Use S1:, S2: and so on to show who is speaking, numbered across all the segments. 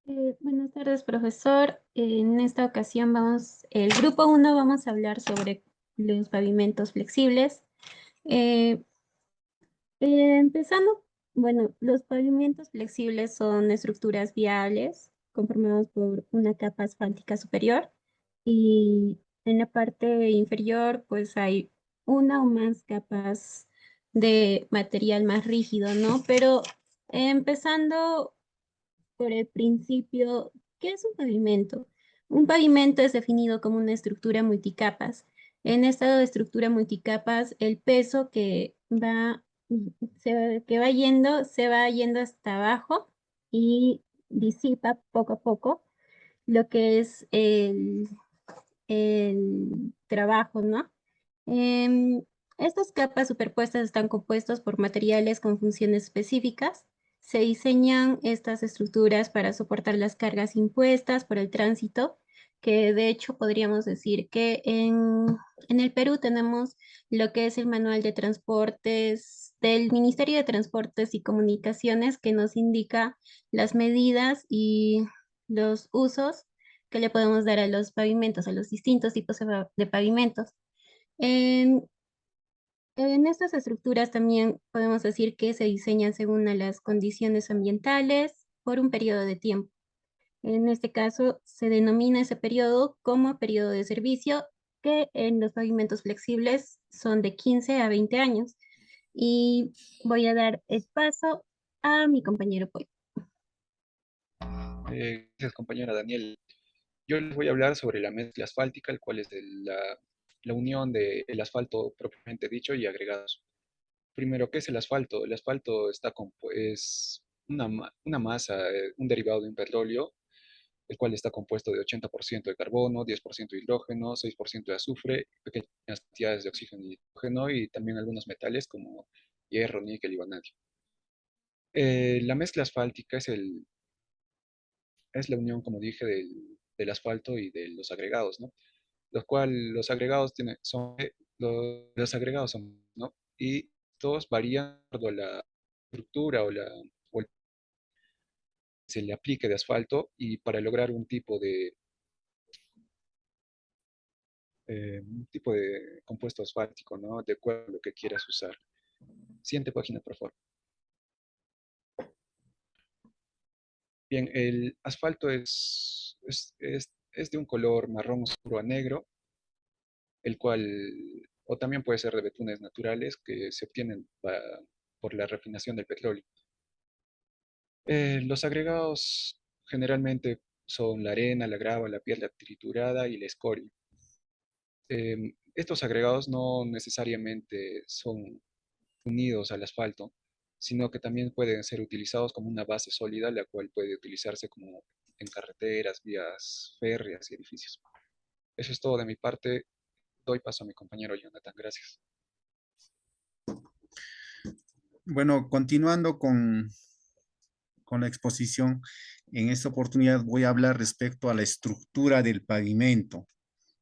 S1: Buenas tardes, profesor. En esta ocasión el grupo uno vamos a hablar sobre los pavimentos flexibles. Eh, Empezando, bueno, los pavimentos flexibles son estructuras viables conformadas por una capa asfáltica superior y en la parte inferior pues hay una o más capas de material más rígido, ¿no? Pero empezando por el principio, ¿qué es un pavimento? Un pavimento es definido como una estructura multicapas. En esta estructura multicapas, el peso se va yendo hasta abajo y disipa poco a poco lo que es el trabajo, ¿no? Em, Estas capas superpuestas están compuestas por materiales con funciones específicas. Se diseñan estas estructuras para soportar las cargas impuestas por el tránsito, que de hecho podríamos decir que en el Perú tenemos lo que es el Manual de Transportes del Ministerio de Transportes y Comunicaciones, que nos indica las medidas y los usos que le podemos dar a los pavimentos, a los distintos tipos de pavimentos. En, en estas estructuras también podemos decir que se diseñan según a las condiciones ambientales por un periodo de tiempo. En este caso, se denomina ese periodo como periodo de servicio, que en los pavimentos flexibles son de 15 a 20 años. Y voy a dar el paso a mi compañero Poy.
S2: Gracias, compañera Daniel. Yo les voy a hablar sobre la mezcla asfáltica, el cual es la unión del asfalto propiamente dicho y agregados. Primero, ¿qué es el asfalto? El asfalto es una masa, un derivado de un petróleo, el cual está compuesto de 80% de carbono, 10% de hidrógeno, 6% de azufre, pequeñas cantidades de oxígeno y hidrógeno y también algunos metales como hierro, níquel y vanadio. La mezcla asfáltica es la unión, como dije, del asfalto y de los agregados, ¿no? Los cuales los agregados los agregados son, ¿no? Y todos varían de la estructura o el se le aplique de asfalto y para lograr un tipo de compuesto asfáltico, ¿no? De acuerdo a lo que quieras usar. Siguiente página, por favor. Bien, el asfalto es de un color marrón oscuro a negro, el cual, o también puede ser de betunes naturales que se obtienen por la refinación del petróleo. Los agregados generalmente son la arena, la grava, la piedra triturada y la escoria. Estos agregados no necesariamente son unidos al asfalto, sino que también pueden ser utilizados como una base sólida, la cual puede utilizarse como en carreteras, vías férreas y edificios. Eso es todo de mi parte. Doy paso a mi compañero Jonathan. Gracias.
S3: Bueno, continuando con la exposición, en esta oportunidad voy a hablar respecto a la estructura del pavimento,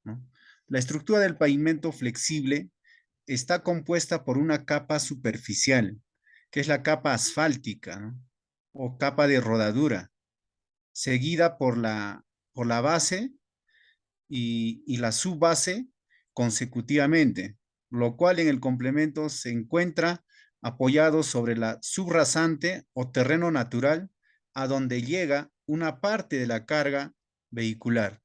S3: ¿no? La estructura del pavimento flexible está compuesta por una capa superficial, que es la capa asfáltica, ¿no? O capa de rodadura, seguida por la base y la subbase consecutivamente, lo cual en el complemento se encuentra apoyado sobre la subrasante o terreno natural a donde llega una parte de la carga vehicular.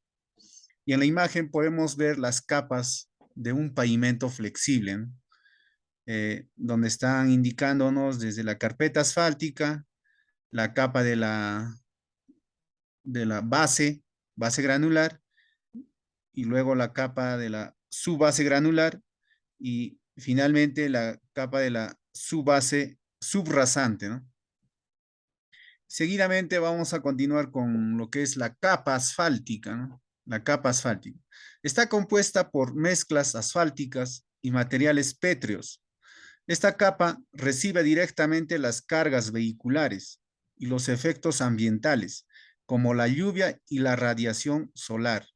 S3: Y en la imagen podemos ver las capas de un pavimento flexible, ¿no? Donde están indicándonos desde la carpeta asfáltica, la capa de la base granular, y luego la capa de la subbase granular y finalmente la capa de la subbase subrasante, ¿no? Seguidamente vamos a continuar con lo que es la capa asfáltica, ¿no? La capa asfáltica. Está compuesta por mezclas asfálticas y materiales pétreos. Esta capa recibe directamente las cargas vehiculares y los efectos ambientales, como la lluvia y la radiación solar.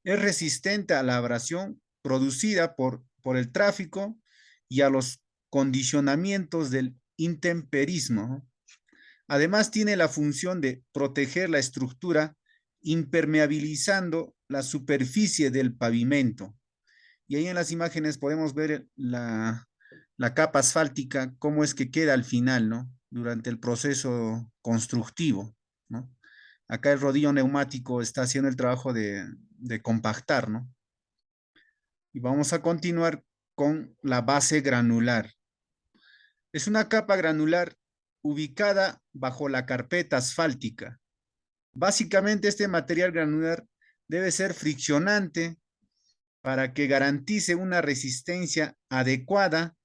S3: Es resistente a la abrasión producida por el tráfico y a los condicionamientos del intemperismo, ¿no? Además, tiene la función de proteger la estructura impermeabilizando la superficie del pavimento. Y ahí en las imágenes podemos ver la capa asfáltica, cómo es que queda al final, ¿no? Durante el proceso constructivo, ¿no? Acá el rodillo neumático está haciendo el trabajo de compactar, ¿no? Y vamos a continuar con la base granular. Es una capa granular ubicada bajo la carpeta asfáltica. Básicamente este material granular debe ser friccionante para que garantice una resistencia adecuada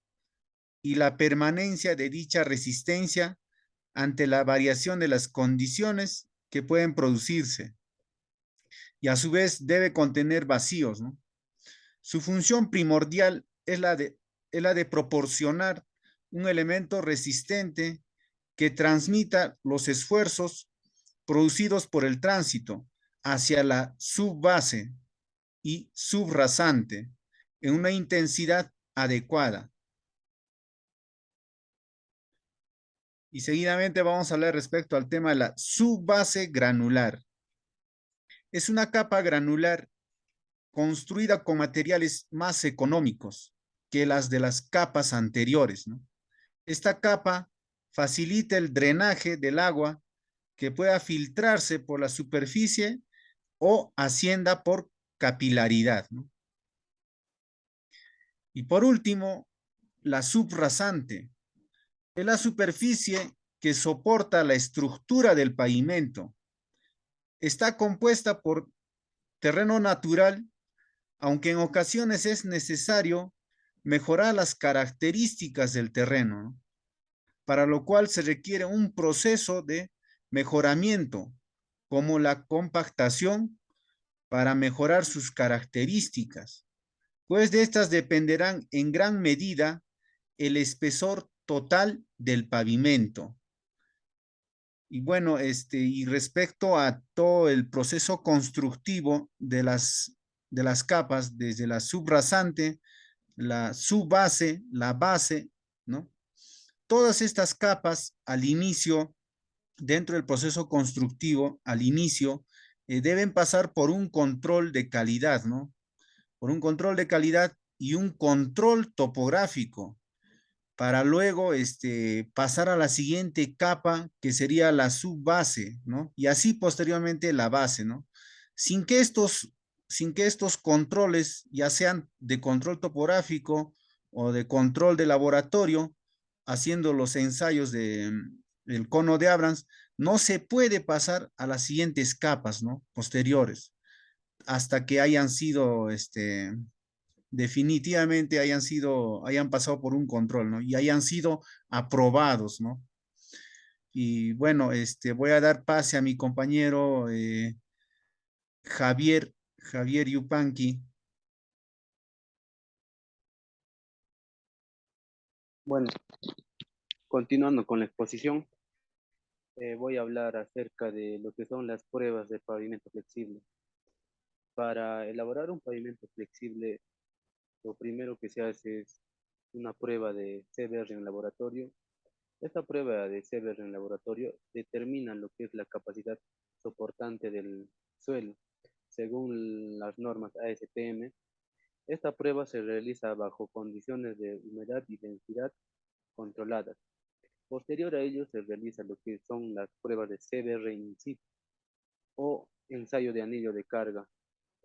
S3: y la permanencia de dicha resistencia ante la variación de las condiciones que pueden producirse. Y a su vez debe contener vacíos, ¿no? Su función primordial es la de proporcionar un elemento resistente que transmita los esfuerzos producidos por el tránsito hacia la subbase y subrasante en una intensidad adecuada. Y seguidamente vamos a hablar respecto al tema de la subbase granular. Es una capa granular construida con materiales más económicos que las de las capas anteriores, ¿no? Esta capa facilita el drenaje del agua que pueda filtrarse por la superficie o ascienda por capilaridad, ¿no? Y por último, la subrasante es la superficie que soporta la estructura del pavimento. Está compuesta por terreno natural, aunque en ocasiones es necesario mejorar las características del terreno, ¿no? Para lo cual se requiere un proceso de mejoramiento, como la compactación, para mejorar sus características, pues de estas dependerán en gran medida el espesor total del pavimento. Y bueno, y respecto a todo el proceso constructivo de las capas, desde la subrasante, la subbase, la base, ¿no? Todas estas capas al inicio, dentro del proceso constructivo, al inicio, deben pasar por un control de calidad, ¿no? Por un control de calidad y un control topográfico, para luego pasar a la siguiente capa, que sería la subbase, ¿no? Y así posteriormente la base, ¿no? Sin que estos, sin que estos controles, ya sean de control topográfico o de control de laboratorio, haciendo los ensayos del cono de Abrams, no se puede pasar a las siguientes capas, ¿no? Posteriores, hasta que hayan sido, definitivamente hayan pasado por un control, ¿no? Y hayan sido aprobados, ¿no? Y bueno, voy a dar pase a mi compañero Javier Yupanqui.
S4: Bueno, continuando con la exposición, voy a hablar acerca de lo que son las pruebas de pavimento flexible. Para elaborar un pavimento flexible, lo primero que se hace es una prueba de CBR en laboratorio. Esta prueba de CBR en laboratorio determina lo que es la capacidad soportante del suelo, según las normas ASTM. Esta prueba se realiza bajo condiciones de humedad y densidad controladas. Posterior a ello se realiza lo que son las pruebas de CBR in situ o ensayo de anillo de carga.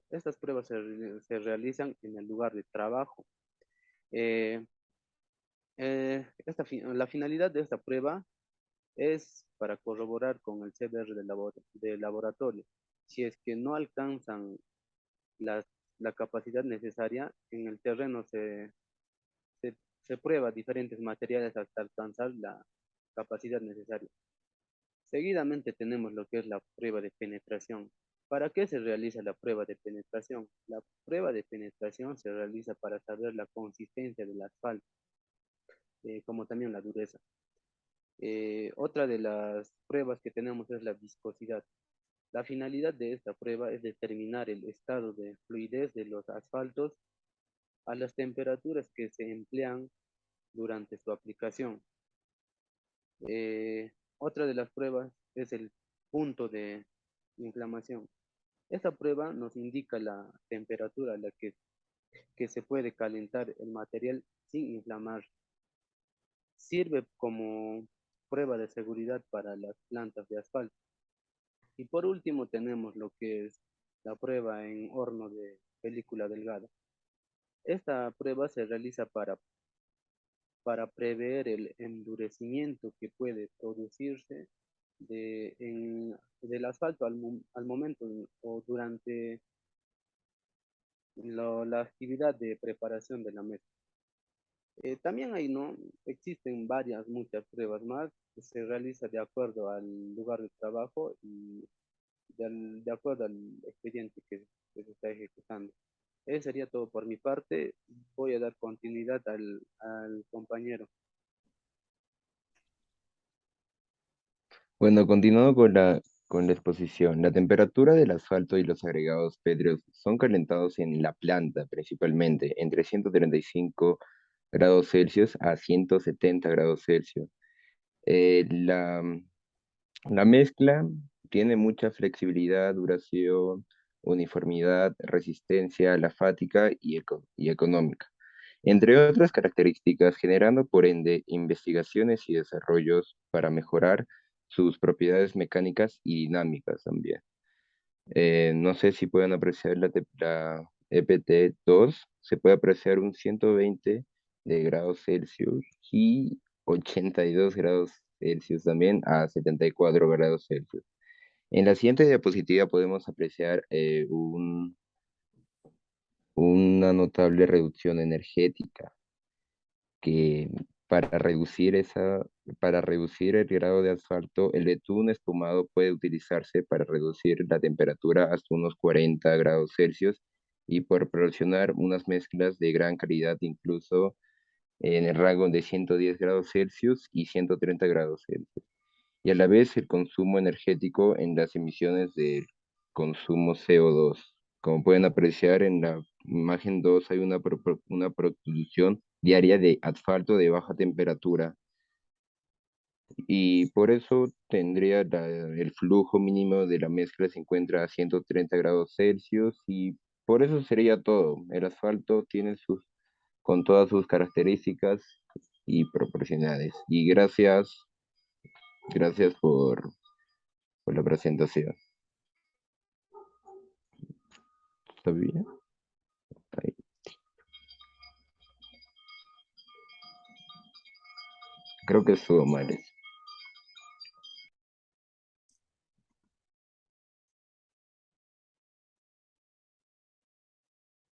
S4: Estas pruebas se realizan en el lugar de trabajo. Eh, la finalidad de esta prueba es para corroborar con el CBR de laboratorio. Si es que no alcanzan las, la capacidad necesaria, en el terreno se, se prueba diferentes materiales hasta alcanzar la capacidad necesaria. Seguidamente tenemos lo que es la prueba de penetración. ¿Para qué se realiza la prueba de penetración? La prueba de penetración se realiza para saber la consistencia del asfalto, como también la dureza. Otra de las pruebas que tenemos es la viscosidad. La finalidad de esta prueba es determinar el estado de fluidez de los asfaltos a las temperaturas que se emplean durante su aplicación. Otra de las pruebas es el punto de inflamación. Esta prueba nos indica la temperatura a la que se puede calentar el material sin inflamar. Sirve como prueba de seguridad para las plantas de asfalto. Y por último tenemos lo que es la prueba en horno de película delgada. Esta prueba se realiza para prever el endurecimiento que puede producirse del asfalto al momento o durante la actividad de preparación de la mezcla. También hay, ¿no? Existen muchas pruebas más que se realiza de acuerdo al lugar de trabajo y de acuerdo al expediente que se está ejecutando. Eso sería todo por mi parte. Voy a dar continuidad al compañero.
S5: Bueno, continuando con la exposición, la temperatura del asfalto y los agregados pétreos son calentados en la planta principalmente entre 135 grados Celsius a 170 grados Celsius. Eh, la, la mezcla tiene mucha flexibilidad, duración, uniformidad, resistencia a la fatiga y económica, entre otras características, generando por ende investigaciones y desarrollos para mejorar sus propiedades mecánicas y dinámicas también. No sé si pueden apreciar la EPT2, se puede apreciar un 120 de grados Celsius y 82 grados Celsius también a 74 grados Celsius. En la siguiente diapositiva podemos apreciar una notable reducción energética que para reducir el grado de asfalto, el betún espumado puede utilizarse para reducir la temperatura hasta unos 40 grados Celsius y proporcionar unas mezclas de gran calidad, incluso en el rango de 110 grados Celsius y 130 grados Celsius. Y a la vez el consumo energético en las emisiones de consumo CO2. Como pueden apreciar en la imagen 2 hay una producción diaria de asfalto de baja temperatura y por eso tendría el flujo mínimo de la mezcla se encuentra a 130 grados Celsius y por eso sería todo. El asfalto tiene con todas sus características y proporcionalidades. Y gracias por la presentación. ¿Está bien? Ahí. Creo que estuvo mal eso.